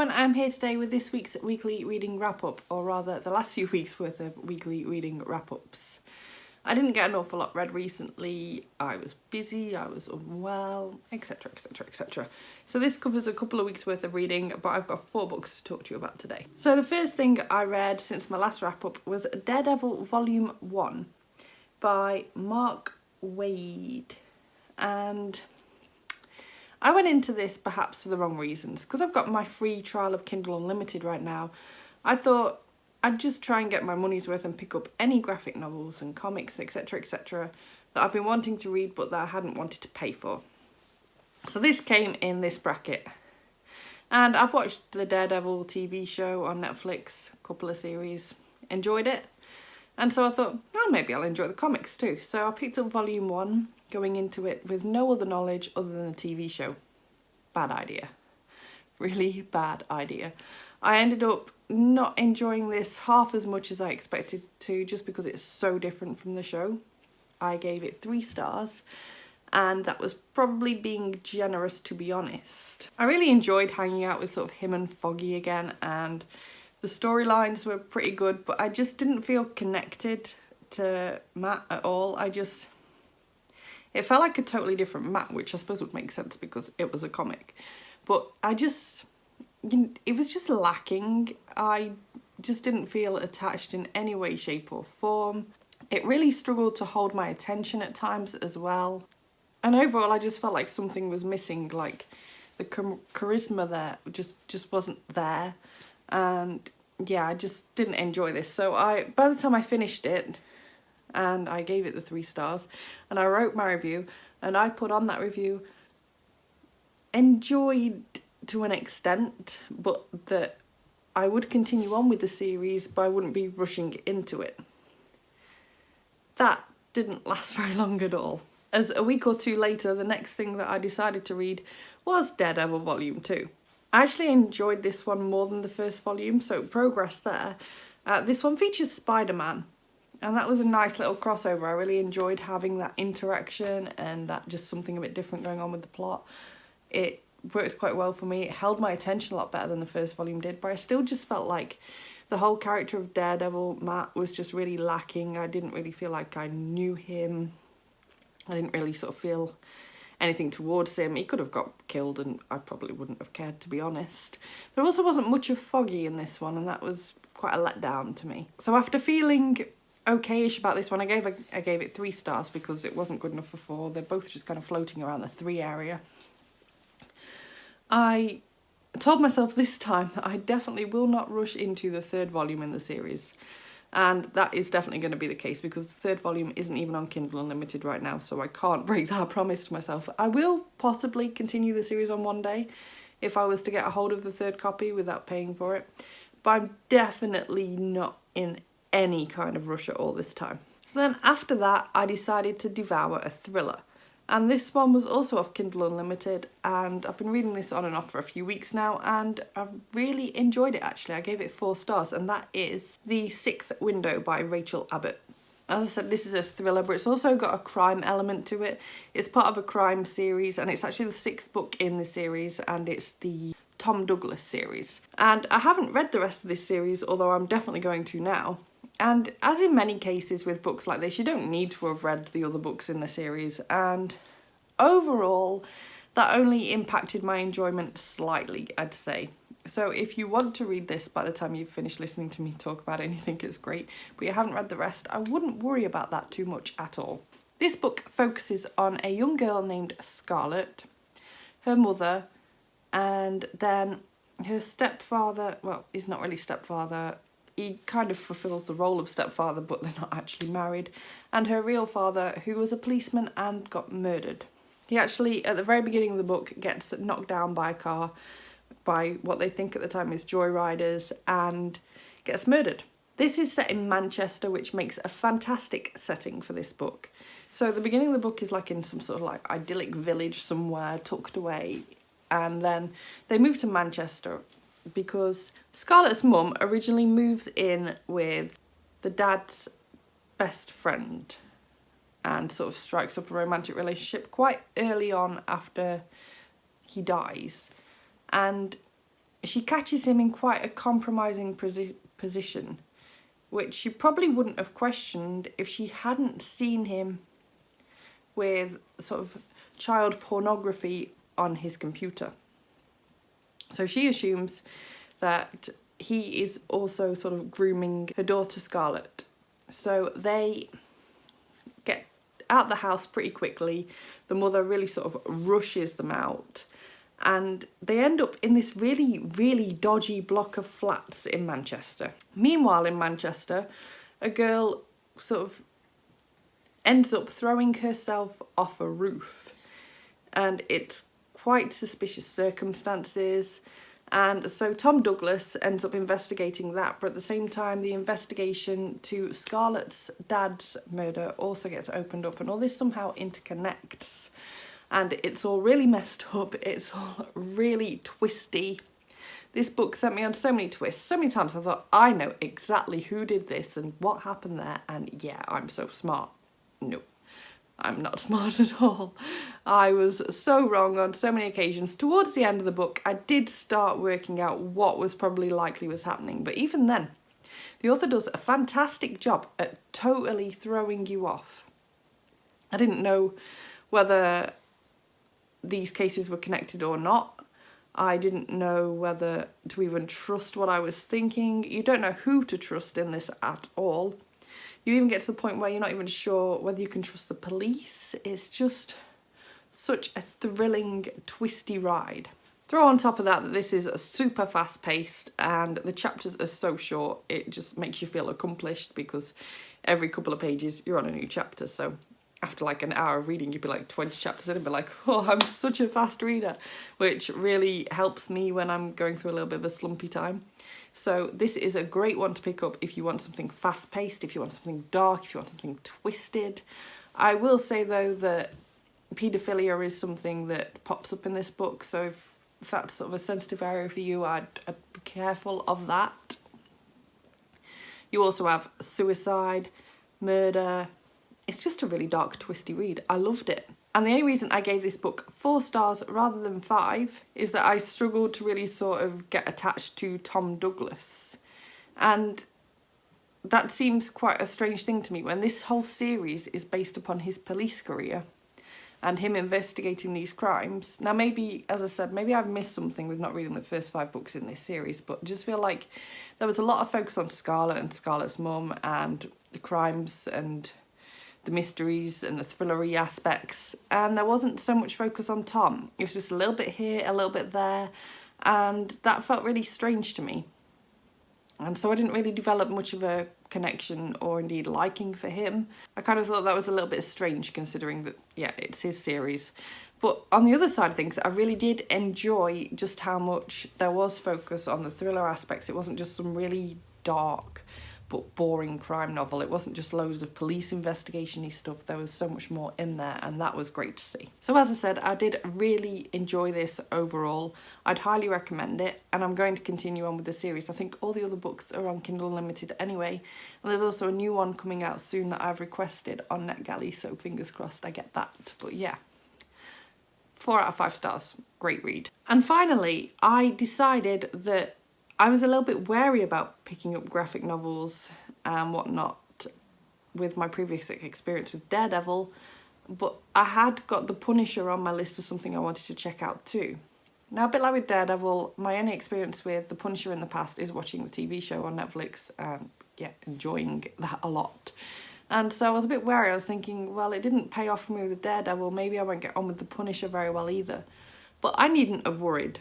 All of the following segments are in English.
everyone, I'm here today with this week's weekly reading wrap-up, or rather the last few weeks worth of weekly reading wrap-ups. I didn't get an awful lot read recently, I was busy, I was unwell, etc, etc, etc. So this covers a couple of weeks worth of reading, but I've got 4 books to talk to you about today. So the first thing I read since my last wrap-up was Daredevil Volume 1 by Waid. And I went into this perhaps for the wrong reasons. Because I've got my free trial of Kindle Unlimited right now, I thought I'd just try and get my money's worth and pick up any graphic novels and comics, etc, etc, that I've been wanting to read but that I hadn't wanted to pay for. So this came in this bracket. And I've watched the Daredevil TV show on Netflix, a couple of series, enjoyed it. And so I thought, well, maybe I'll enjoy the comics too. So I picked up Volume 1, going into it with no other knowledge other than the TV show. Bad idea. Really bad idea. I ended up not enjoying this half as much as I expected to, just because it's so different from the show. I gave it 3 stars, and that was probably being generous, to be honest. I really enjoyed hanging out with sort of him and Foggy again, and the storylines were pretty good, but I just didn't feel connected to Matt at all. It felt like a totally different Matt, which I suppose would make sense because it was a comic. But it was just lacking. I just didn't feel attached in any way, shape or form. It really struggled to hold my attention at times as well. And overall, I just felt like something was missing, like the charisma there just wasn't there. And yeah, I just didn't enjoy this. So by the time I finished it, and I gave it the 3 stars, and I wrote my review, and I put on that review, enjoyed to an extent, but that I would continue on with the series, but I wouldn't be rushing into it. That didn't last very long at all. As a week or 2 later, the next thing that I decided to read was Daredevil Volume 2. I actually enjoyed this one more than the first volume, so progress there. This one features Spider-Man, and that was a nice little crossover. I really enjoyed having that interaction and that just something a bit different going on with the plot. It worked quite well for me. It held my attention a lot better than the first volume did, but I still just felt like the whole character of Daredevil, Matt, was just really lacking. I didn't really feel like I knew him. I didn't really sort of feel anything towards him. He could have got killed and I probably wouldn't have cared, to be honest. There also wasn't much of Foggy in this one, and that was quite a letdown to me. So after feeling okay-ish about this one, I gave it 3 stars because it wasn't good enough for 4. They're both just kind of floating around the 3 area. I told myself this time that I definitely will not rush into the 3rd volume in the series. And that is definitely going to be the case because the 3rd volume isn't even on Kindle Unlimited right now, so I can't break that promise to myself. I will possibly continue the series on one day if I was to get a hold of the 3rd copy without paying for it, but I'm definitely not in any kind of rush at all this time. So then after that, I decided to devour a thriller. And this one was also off Kindle Unlimited, and I've been reading this on and off for a few weeks now, and I've really enjoyed it actually. I gave it 4 stars, and that is The Sixth Window by Rachel Abbott. As I said, this is a thriller, but it's also got a crime element to it. It's part of a crime series, and it's actually the 6th book in the series, and it's the Tom Douglas series. And I haven't read the rest of this series, although I'm definitely going to now. And as in many cases with books like this, you don't need to have read the other books in the series, and overall that only impacted my enjoyment slightly, I'd say. So if you want to read this by the time you've finished listening to me talk about it and you think it's great, but you haven't read the rest, I wouldn't worry about that too much at all. This book focuses on a young girl named Scarlett, her mother, and then her stepfather. Well, he's not really stepfather. He kind of fulfills the role of stepfather, but they're not actually married. And her real father, who was a policeman and got murdered. He actually, at the very beginning of the book, gets knocked down by a car by what they think at the time is joyriders and gets murdered. This is set in Manchester, which makes a fantastic setting for this book. So the beginning of the book is like in some sort of like idyllic village somewhere tucked away. And then they move to Manchester because Scarlett's mum originally moves in with the dad's best friend and sort of strikes up a romantic relationship quite early on after he dies. And she catches him in quite a compromising position, which she probably wouldn't have questioned if she hadn't seen him with sort of child pornography on his computer. So she assumes that he is also sort of grooming her daughter Scarlett. So they get out the house pretty quickly. The mother really sort of rushes them out, and they end up in this really, really dodgy block of flats in Manchester. Meanwhile, in Manchester, a girl sort of ends up throwing herself off a roof, and it's quite suspicious circumstances. And so Tom Douglas ends up investigating that, but at the same time the investigation to Scarlett's dad's murder also gets opened up, and all this somehow interconnects, and it's all really messed up, it's all really twisty. This book sent me on so many twists. So many times I thought, I know exactly who did this and what happened there, and yeah, I'm so smart. No, I'm not smart at all. I was so wrong on so many occasions. Towards the end of the book, I did start working out what was probably likely was happening, but even then, the author does a fantastic job at totally throwing you off. I didn't know whether these cases were connected or not. I didn't know whether to even trust what I was thinking. You don't know who to trust in this at all. You even get to the point where you're not even sure whether you can trust the police. It's just such a thrilling, twisty ride. Throw on top of that this is super fast-paced and the chapters are so short, it just makes you feel accomplished because every couple of pages you're on a new chapter. So after like an hour of reading, you'd be like 20 chapters in and be like, oh, I'm such a fast reader, which really helps me when I'm going through a little bit of a slumpy time. So this is a great one to pick up if you want something fast-paced, if you want something dark, if you want something twisted. I will say though that paedophilia is something that pops up in this book, so if that's sort of a sensitive area for you, I'd be careful of that. You also have suicide, murder. It's just a really dark, twisty read. I loved it. And the only reason I gave this book 4 stars rather than 5 is that I struggled to really sort of get attached to Tom Douglas. And that seems quite a strange thing to me when this whole series is based upon his police career and him investigating these crimes. Now maybe, as I said, maybe I've missed something with not reading the first 5 books in this series, but I just feel like there was a lot of focus on Scarlett and Scarlett's mum and the crimes and the mysteries and the thrillery aspects, and there wasn't so much focus on Tom. It was just a little bit here, a little bit there, and that felt really strange to me. And so I didn't really develop much of a connection or indeed liking for him. I kind of thought that was a little bit strange considering that, yeah, it's his series. But on the other side of things, I really did enjoy just how much there was focus on the thriller aspects. It wasn't just some really dark but boring crime novel. It wasn't just loads of police investigation-y stuff. There was so much more in there, and that was great to see. So as I said, I did really enjoy this overall. I'd highly recommend it, and I'm going to continue on with the series. I think all the other books are on Kindle Unlimited anyway, and there's also a new one coming out soon that I've requested on NetGalley, so fingers crossed I get that. But yeah, 4 out of 5 stars. Great read. And finally, I decided that I was a little bit wary about picking up graphic novels and whatnot with my previous experience with Daredevil, but I had got The Punisher on my list as something I wanted to check out too. Now, a bit like with Daredevil, my only experience with The Punisher in the past is watching the TV show on Netflix and, yeah, enjoying that a lot. And so I was a bit wary. I was thinking, well, it didn't pay off for me with Daredevil, maybe I won't get on with The Punisher very well either. But I needn't have worried.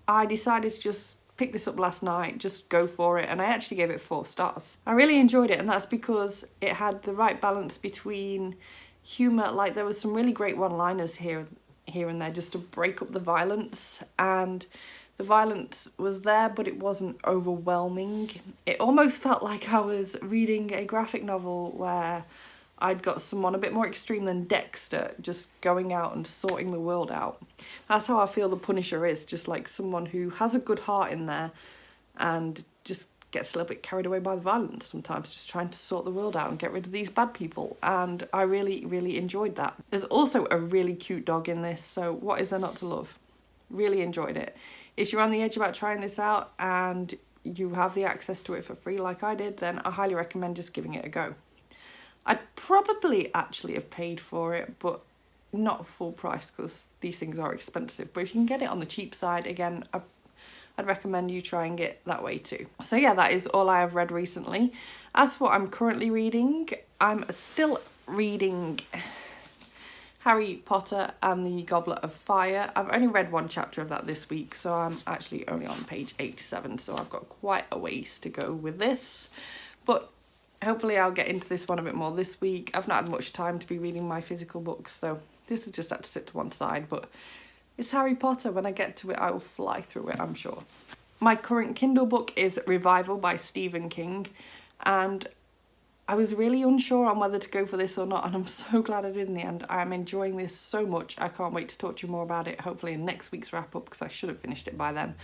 I decided to just pick this up last night, just go for it, and I actually gave it 4 stars. I really enjoyed it, and that's because it had the right balance between humour, like there was some really great one-liners here and there just to break up the violence, and the violence was there but it wasn't overwhelming. It almost felt like I was reading a graphic novel where I'd got someone a bit more extreme than Dexter just going out and sorting the world out. That's how I feel The Punisher is, just like someone who has a good heart in there and just gets a little bit carried away by the violence sometimes, just trying to sort the world out and get rid of these bad people. And I really, really enjoyed that. There's also a really cute dog in this, so what is there not to love? Really enjoyed it. if you're on the edge about trying this out and you have the access to it for free like I did, then I highly recommend just giving it a go. I'd probably actually have paid for it, but not full price because these things are expensive. But if you can get it on the cheap side, again, I'd recommend you trying it that way too. So yeah, that is all I have read recently. As for what I'm currently reading, I'm still reading Harry Potter and the Goblet of Fire. I've only read one chapter of that this week, so I'm actually only on page 87, so I've got quite a ways to go with this. But hopefully I'll get into this one a bit more this week. I've not had much time to be reading my physical books, so this has just had to sit to one side, but it's Harry Potter. When I get to it, I will fly through it, I'm sure. My current Kindle book is Revival by Stephen King, and I was really unsure on whether to go for this or not, and I'm so glad I did in the end. I am enjoying this so much. I can't wait to talk to you more about it, hopefully in next week's wrap-up, because I should have finished it by then.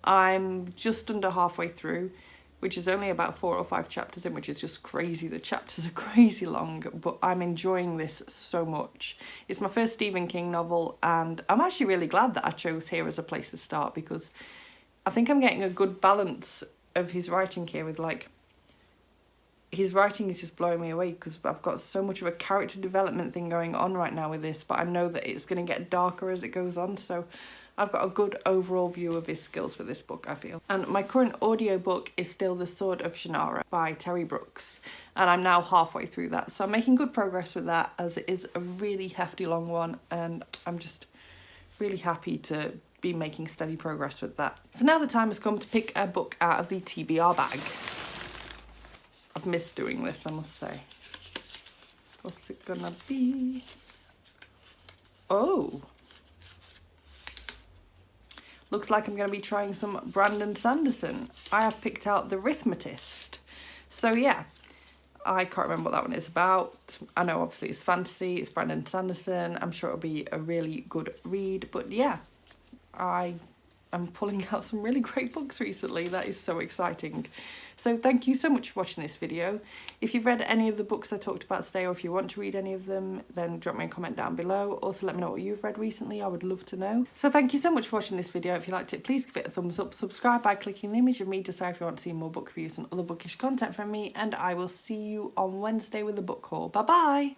I'm just under halfway through, which is only about 4 or 5 chapters in, which is just crazy. The chapters are crazy long, but I'm enjoying this so much. It's my first Stephen King novel, and I'm actually really glad that I chose here as a place to start, because I think I'm getting a good balance of his writing here with, like, his writing is just blowing me away because I've got so much of a character development thing going on right now with this, but I know that it's going to get darker as it goes on, so I've got a good overall view of his skills for this book, I feel. And my current audiobook is still The Sword of Shannara by Terry Brooks, and I'm now halfway through that, so I'm making good progress with that, as it is a really hefty long one, and I'm just really happy to be making steady progress with that. So now the time has come to pick a book out of the TBR bag. I've missed doing this, I must say. What's it gonna be? Oh! Looks like I'm going to be trying some Brandon Sanderson. I have picked out The Rhythmatist. So yeah, I can't remember what that one is about. I know obviously it's fantasy, it's Brandon Sanderson. I'm sure it'll be a really good read. But yeah, I am pulling out some really great books recently. That is so exciting. So thank you so much for watching this video. If you've read any of the books I talked about today, or if you want to read any of them, then drop me a comment down below. Also let me know what you've read recently, I would love to know. So thank you so much for watching this video. If you liked it, please give it a thumbs up, subscribe by clicking the image of me just so if you want to see more book reviews and other bookish content from me, and I will see you on Wednesday with a book haul. Bye bye!